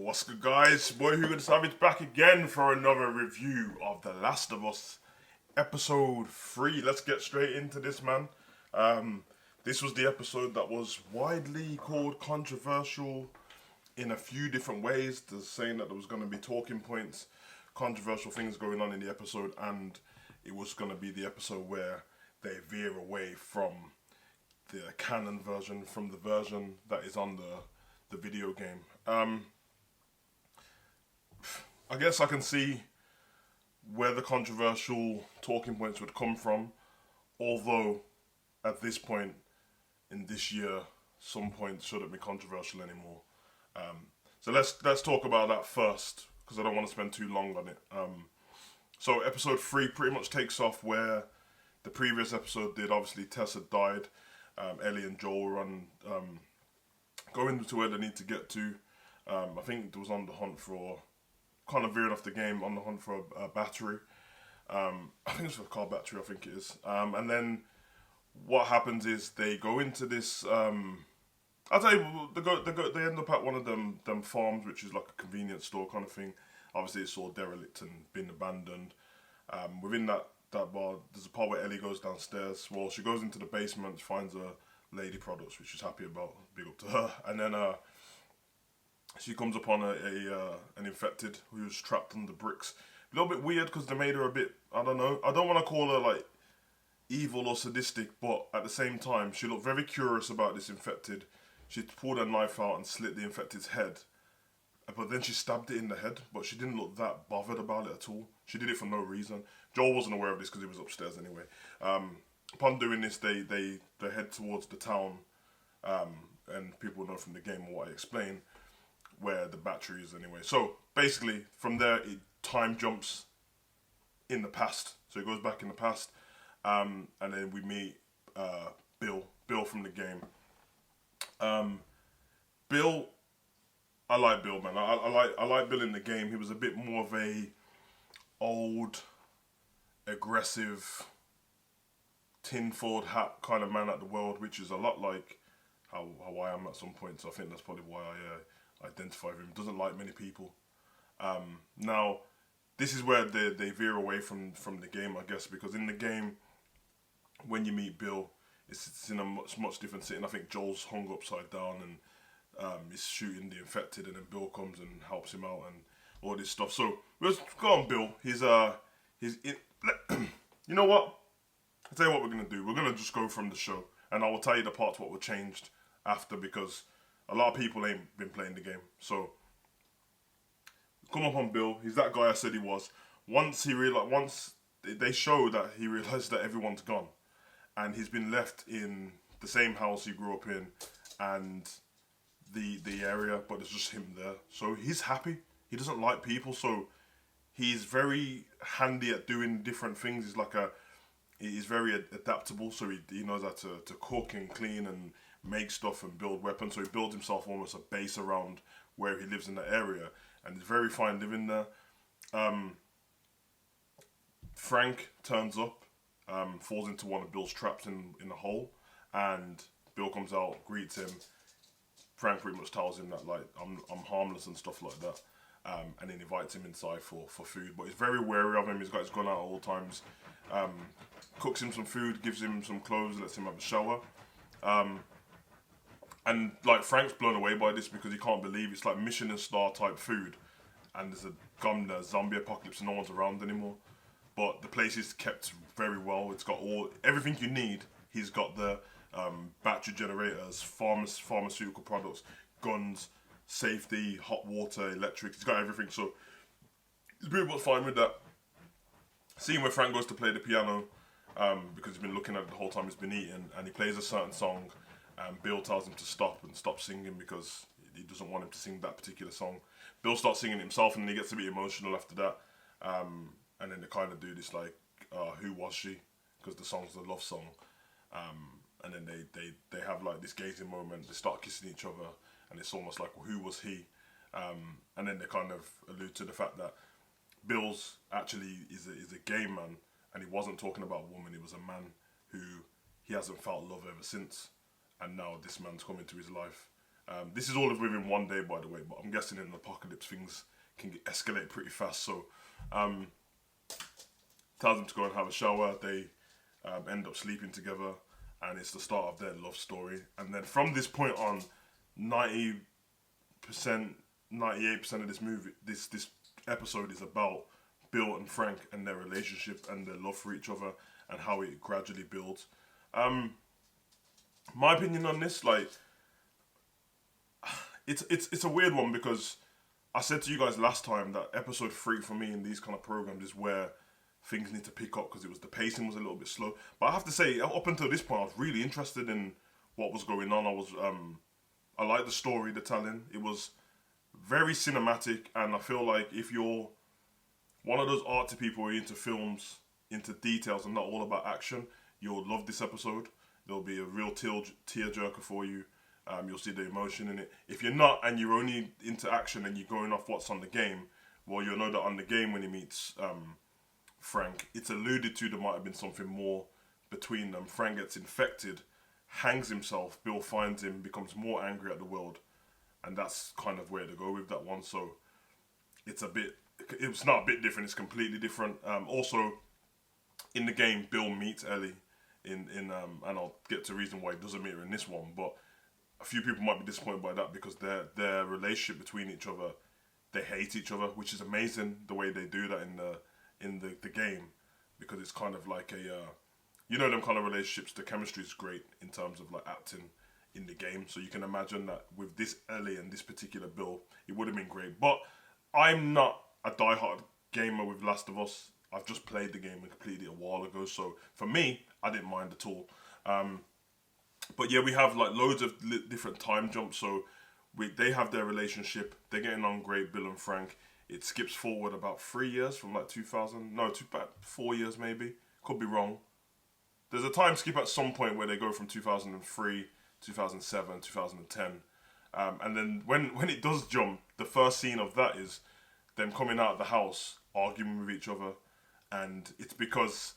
What's good, guys? Boy Hugo Savage back again for another review of The Last of Us episode 3. Let's get straight into this, man. This was the episode that was widely called controversial in a few different ways. There's saying that there was going to be talking points, controversial things going on in the episode, and it was going to be the episode where they veer away from the canon version, from the version that is on the video game. I guess I can see where the controversial talking points would come from, although at this point in this year, some points shouldn't be controversial anymore. So let's talk about that first, because I don't want to spend too long on it. So episode 3 pretty much takes off where the previous episode did. Obviously, Tess had died. Ellie and Joel were going to where they need to get to. I think it was on the hunt for, kind of veering off the game, on the hunt for a battery. I think it's for a car battery, I think it is. And then what happens is they go into this, I'll tell you, they end up at one of them farms, which is like a convenience store kind of thing. Obviously it's all derelict and been abandoned. Within that bar, there's a part where Ellie goes downstairs. Well, she goes into the basement, finds a Lady Products, which she's happy about, big up to her. And then she comes upon an infected who was trapped under bricks. A little bit weird because they made her a bit, I don't know. I don't want to call her like evil or sadistic, but at the same time, she looked very curious about this infected. She pulled her knife out and slit the infected's head. But then she stabbed it in the head, but she didn't look that bothered about it at all. She did it for no reason. Joel wasn't aware of this because he was upstairs anyway. Upon doing this, they head towards the town, and people know from the game or what I explain, where the battery is anyway. So basically, from there, time jumps in the past. So it goes back in the past, and then we meet Bill from the game. Bill, I like Bill, man. I like Bill in the game. He was a bit more of a old, aggressive, tin-foiled hat kind of man at the world, which is a lot like how I am at some point. So I think that's probably why I identify with him. Doesn't like many people. Now, this is where they veer away from the game, I guess, because in the game, when you meet Bill, it's in a much different setting. I think Joel's hung upside down and is shooting the infected, and then Bill comes and helps him out and all this stuff. So let's go on, Bill. He's in, you know what? I'll tell you what we're gonna do. We're gonna just go from the show, and I will tell you the parts what were changed after, because a lot of people ain't been playing the game. So come up on Bill. He's that guy I said he was. Once they show that he realized that everyone's gone, and he's been left in the same house he grew up in, and the area, but there's just him there. So he's happy. He doesn't like people, so he's very handy at doing different things. He's very adaptable, so he knows how to cook and clean and make stuff and build weapons. So he builds himself almost a base around where he lives in that area, and it's very fine living there. Frank turns up, falls into one of Bill's traps in a hole, and Bill comes out, greets him. Frank pretty much tells him that like I'm harmless and stuff like that, and then invites him inside for food. But he's very wary of him. He's got his gun out at all times. Cooks him some food, gives him some clothes, lets him have a shower. And like Frank's blown away by this because he can't believe it's like Michelin star type food, and there's a zombie apocalypse and no one's around anymore. But the place is kept very well. It's got everything you need. He's got the battery generators, pharmaceutical products, guns, safety, hot water, electric. He's got everything. So he's pretty much fine with that. Scene where Frank goes to play the piano, because he's been looking at it the whole time he's been eating, and he plays a certain song, and Bill tells him to stop singing because he doesn't want him to sing that particular song. Bill starts singing it himself, and then he gets a bit emotional after that. And then they kind of do this like, who was she? Because the song's a love song. And then they have like this gazing moment. They start kissing each other, and it's almost like, well, who was he? And then they kind of allude to the fact that Bill's actually is a gay man, and he wasn't talking about a woman. He was a man who he hasn't felt love ever since, and now this man's come into his life, This is all within one day, by the way, but I'm guessing in an apocalypse things can escalate pretty fast. So tells them to go and have a shower. They end up sleeping together, and it's the start of their love story. And then from this point on, 90%, 98% of this movie, this episode is about Bill and Frank and their relationship and their love for each other and how it gradually builds. My opinion on this, like, it's a weird one because I said to you guys last time that episode 3 for me in these kind of programs is where things need to pick up because the pacing was a little bit slow. But I have to say, up until this point, I was really interested in what was going on. I liked the story, the telling. It was very cinematic, and I feel like if you're one of those arty people who are into films, into details, and not all about action, you'll love this episode. There'll be a real tearjerker for you. You'll see the emotion in it. If you're not, and you're only into action and you're going off what's on the game, well, you'll know that on the game when he meets Frank, it's alluded to there might have been something more between them. Frank gets infected, hangs himself, Bill finds him, becomes more angry at the world, and that's kind of where to go with that one. So it's not a bit different, it's completely different. Also, in the game, Bill meets Ellie and I'll get to the reason why he doesn't meet her in this one, but a few people might be disappointed by that because their relationship between each other, they hate each other, which is amazing the way they do that in the game, because it's kind of like them kind of relationships, the chemistry is great in terms of like acting in the game. So you can imagine that with this Ellie and this particular Bill, it would have been great. But I'm not a diehard gamer with Last of Us. I've just played the game and completed it a while ago, so for me, I didn't mind at all. But yeah, we have like loads of different time jumps. So they have their relationship. They're getting on great, Bill and Frank. It skips forward about 3 years from like 2000. No, about 4 years maybe. Could be wrong. There's a time skip at some point where they go from 2003, 2007, 2010. And then when it does jump, the first scene of that is them coming out of the house, arguing with each other. And it's because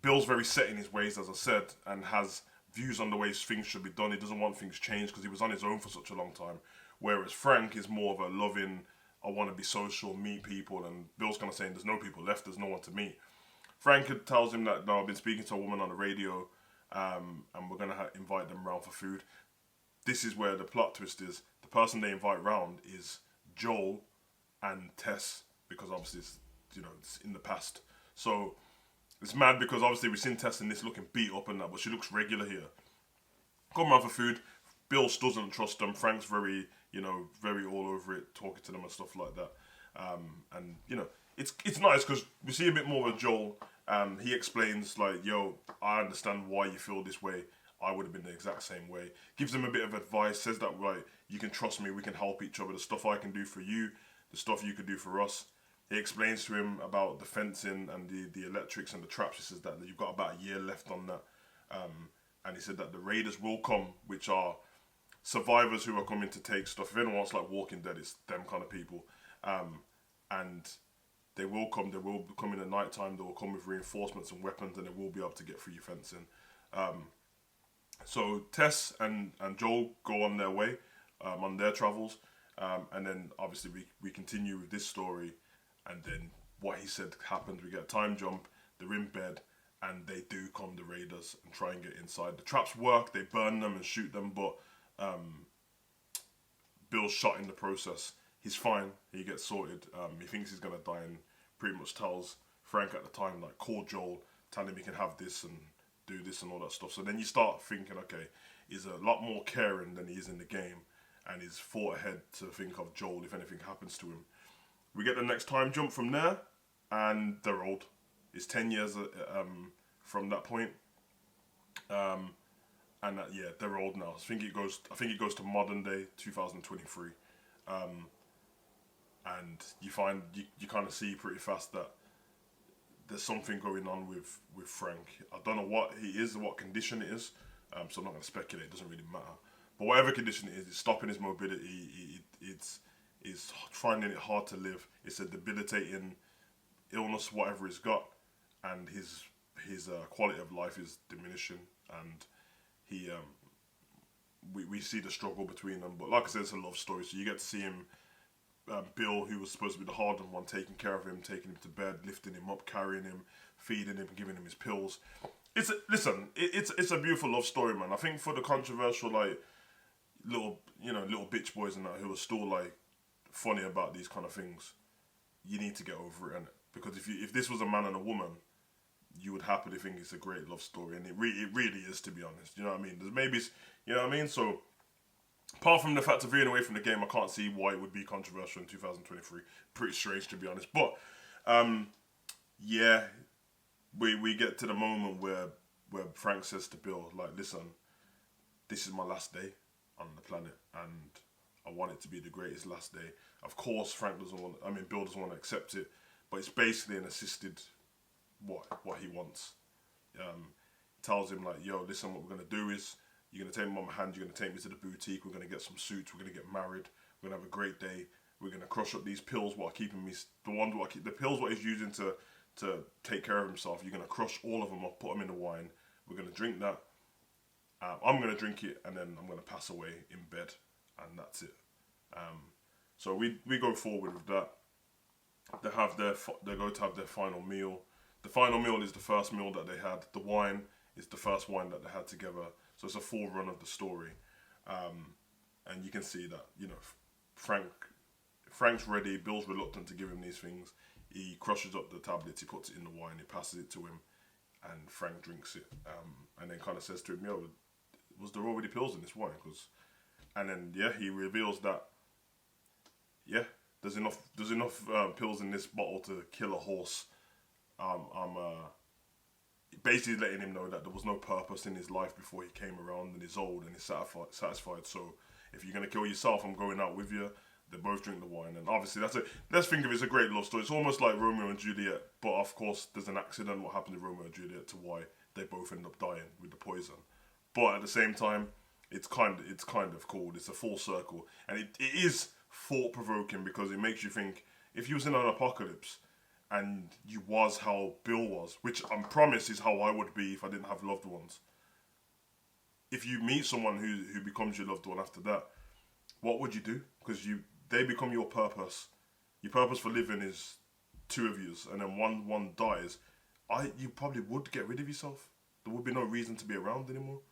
Bill's very set in his ways, as I said, and has views on the ways things should be done. He doesn't want things changed because he was on his own for such a long time. Whereas Frank is more of a loving, I want to be social, meet people, and Bill's kind of saying there's no people left, there's no one to meet. Frank tells him that, no, I've been speaking to a woman on the radio, and we're going to invite them round for food. This is where the plot twist is. The person they invite round is Joel and Tess, because obviously it's in the past. So it's mad because obviously we've seen Tess in this looking beat up and that, but she looks regular here. Come round for food. Bill doesn't trust them. Frank's very all over it, talking to them and stuff like that. And it's nice because we see a bit more of Joel. He explains like, yo, I understand why you feel this way. I would have been the exact same way. Gives them a bit of advice, says that, right, you can trust me, we can help each other. The stuff I can do for you, the stuff you could do for us. He explains to him about the fencing and the electrics and the traps. He says that you've got about a year left on that. And he said that the raiders will come, which are survivors who are coming to take stuff. If anyone wants like Walking Dead, it's them kind of people. And they will come in the night time, they will come with reinforcements and weapons, and they will be able to get through your fencing. So Tess and Joel go on their way, on their travels. And then obviously we continue with this story, and then what he said happens. We get a time jump, they're in bed, and they do come, the raiders, and try and get inside. The traps work, they burn them and shoot them, but Bill's shot in the process. He's fine, he gets sorted. He thinks he's going to die and pretty much tells Frank at the time, like, call Joel, tell him he can have this and do this and all that stuff. So then you start thinking, okay, he's a lot more caring than he is in the game, and he's thought ahead to think of Joel if anything happens to him. We get the next time jump from there, and they're old. It's 10 years from that point. And they're old now. I think it goes to modern day 2023. And you kind of see pretty fast that there's something going on with Frank. I don't know what he is, what condition it is. So I'm not going to speculate. It doesn't really matter. But whatever condition it is, it's stopping his mobility. It's finding it hard to live. It's a debilitating illness, whatever he's got, and his quality of life is diminishing. And we see the struggle between them. But like I said, it's a love story, so you get to see him, Bill, who was supposed to be the hardened one, taking care of him, taking him to bed, lifting him up, carrying him, feeding him, giving him his pills. It's a beautiful love story, man. I think for the controversial like little bitch boys and that who are still like funny about these kind of things, you need to get over it, innit? Because if this was a man and a woman, you would happily think it's a great love story, and it really is, to be honest. You know what I mean? There's maybe, you know what I mean? So, apart from the fact of veering away from the game, I can't see why it would be controversial in 2023. Pretty strange, to be honest. But, yeah, we get to the moment where Frank says to Bill, like, listen, this is my last day on the planet, and I want it to be the greatest last day. Of course, Bill doesn't want to accept it, but it's basically an assisted what he wants. Tells him like, yo, listen, what we're gonna do is you're gonna take me on my hand, you're gonna take me to the boutique, we're gonna get some suits, we're gonna get married, we're gonna have a great day, we're gonna crush up these pills what are keeping me, the pills what he's using to take care of himself, you're gonna crush all of them up, put them in the wine, we're gonna drink that, I'm gonna drink it, and then I'm gonna pass away in bed, and that's it. So we go forward with that. They go to have their final meal. The final meal is the first meal that they had. The wine is the first wine that they had together. So it's a full run of the story. And you can see that, you know, Frank's ready. Bill's reluctant to give him these things. He crushes up the tablets. He puts it in the wine. He passes it to him. And Frank drinks it. And then kind of says to him, yo, was there already pills in this wine? And then, yeah, he reveals that, yeah, there's enough pills in this bottle to kill a horse. I'm basically letting him know that there was no purpose in his life before he came around, and he's old and he's satisfied. So if you're gonna kill yourself, I'm going out with you. They both drink the wine, and obviously let's think of it as a great love story. It's almost like Romeo and Juliet, but of course there's an accident. What happened to Romeo and Juliet to why they both end up dying with the poison. But at the same time, it's kind of cool. It's a full circle, and it is thought provoking because it makes you think if you was in an apocalypse and you was how Bill was, which I promise is how I would be if I didn't have loved ones. If you meet someone who becomes your loved one after that, what would you do? Because they become your purpose. Your purpose for living is two of yous, and then one dies. You probably would get rid of yourself. There would be no reason to be around anymore.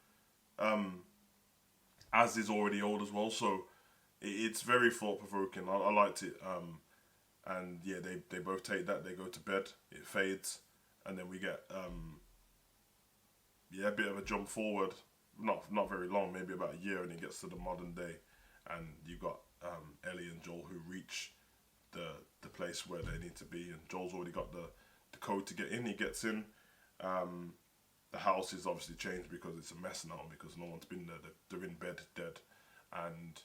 As is already old as well, so it's very thought provoking. I liked it. And yeah, they both take that, they go to bed, it fades, and then we get a bit of a jump forward, not very long, maybe about a year, and it gets to the modern day, and you got Ellie and Joel who reach the place where they need to be, and Joel's already got the code to get in. He gets in. The house is obviously changed because it's a mess now, because no one's been there. They're in bed dead, and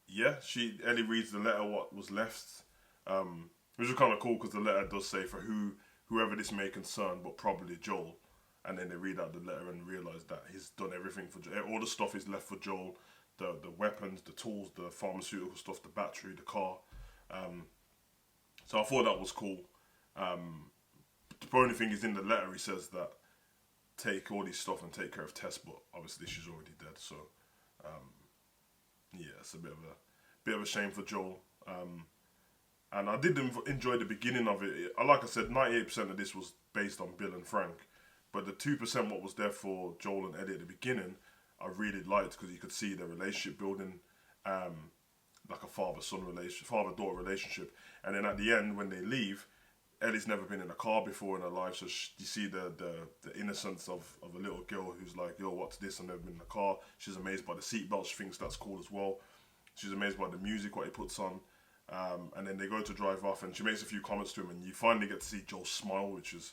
yeah, Ellie reads the letter, what was left. Which is kind of cool because the letter does say for whoever this may concern, but probably Joel. And then they read out the letter and realise that he's done everything for Joel. All the stuff is left for Joel. The weapons, the tools, the pharmaceutical stuff, the battery, the car. So I thought that was cool. The only thing is in the letter he says that take all these stuff and take care of Tess, but obviously she's already dead. So yeah, it's a bit of a shame for Joel. And I did enjoy the beginning of it. Like I said, 98% of this was based on Bill and Frank. But the 2% what was there for Joel and Eddie at the beginning, I really liked because you could see their relationship building, like a father-daughter relationship. And then at the end, when they leave, Ellie's never been in a car before in her life, so you see the innocence of a little girl who's like, yo, what's this? I've never been in a car. She's amazed by the seatbelt. She thinks that's cool as well. She's amazed by the music, what he puts on. And then they go to drive off, and she makes a few comments to him, and you finally get to see Joel smile, which is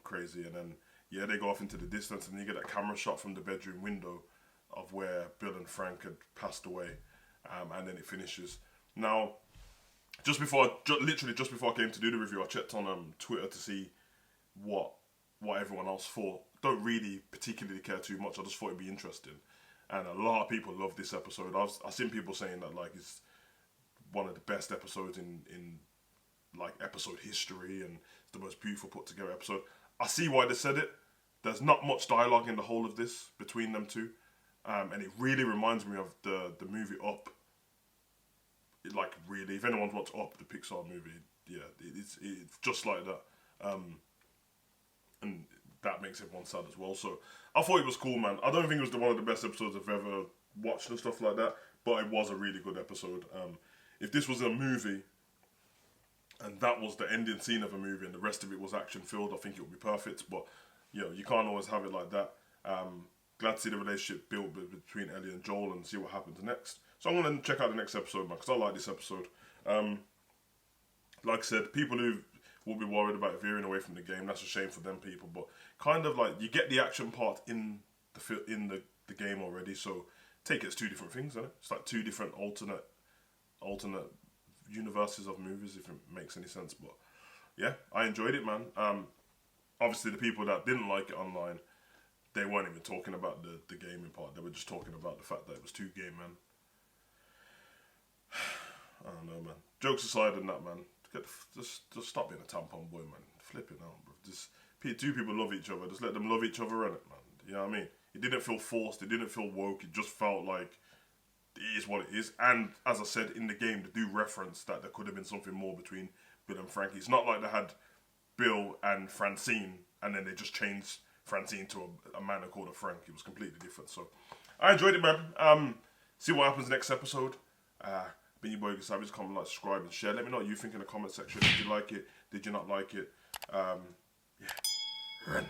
crazy. And then, yeah, they go off into the distance, and you get that camera shot from the bedroom window of where Bill and Frank had passed away, and then it finishes. Now, literally just before I came to do the review, I checked on Twitter to see what everyone else thought. Don't really particularly care too much. I just thought it'd be interesting, and a lot of people love this episode. I've seen people saying that like it's one of the best episodes in like episode history, and it's the most beautiful put together episode. I see why they said it. There's not much dialogue in the whole of this between them two. and it really reminds me of the movie Up. Like really, if anyone's watched Up, the Pixar movie, yeah, it's just like that, and that makes everyone sad as well. So I thought it was cool, man. I don't think it was one of the best episodes I've ever watched and stuff like that, but it was a really good episode. If this was a movie and that was the ending scene of a movie and the rest of it was action filled, I think it would be perfect. But you know, you can't always have it like that. Glad to see the relationship built between Ellie and Joel and see what happens next. So I'm going to check out the next episode, man, because I like this episode. Like I said, people who will be worried about veering away from the game, that's a shame for them people. But kind of like, you get the action part in the game already, so take it as two different things, isn't it? It's like two different alternate universes of movies, if it makes any sense. But yeah, I enjoyed it, man. Obviously, the people that didn't like it online, they weren't even talking about the gaming part. They were just talking about the fact that it was too gay, man. I don't know, man. Jokes aside and that, man. Just stop being a tampon boy, man. Flip it out, bro. Just two people love each other. Just let them love each other, innit, man? You know what I mean? It didn't feel forced. It didn't feel woke. It just felt like it is what it is. And as I said in the game, they do reference that there could have been something more between Bill and Frankie. It's not like they had Bill and Francine and then they just changed Francine to a man called a Frank. It was completely different. So I enjoyed it, man. See what happens next episode. Been your boy Savage. Comment, like, subscribe, and share. Let me know what you think in the comment section. Did you like it? Did you not like it? Yeah.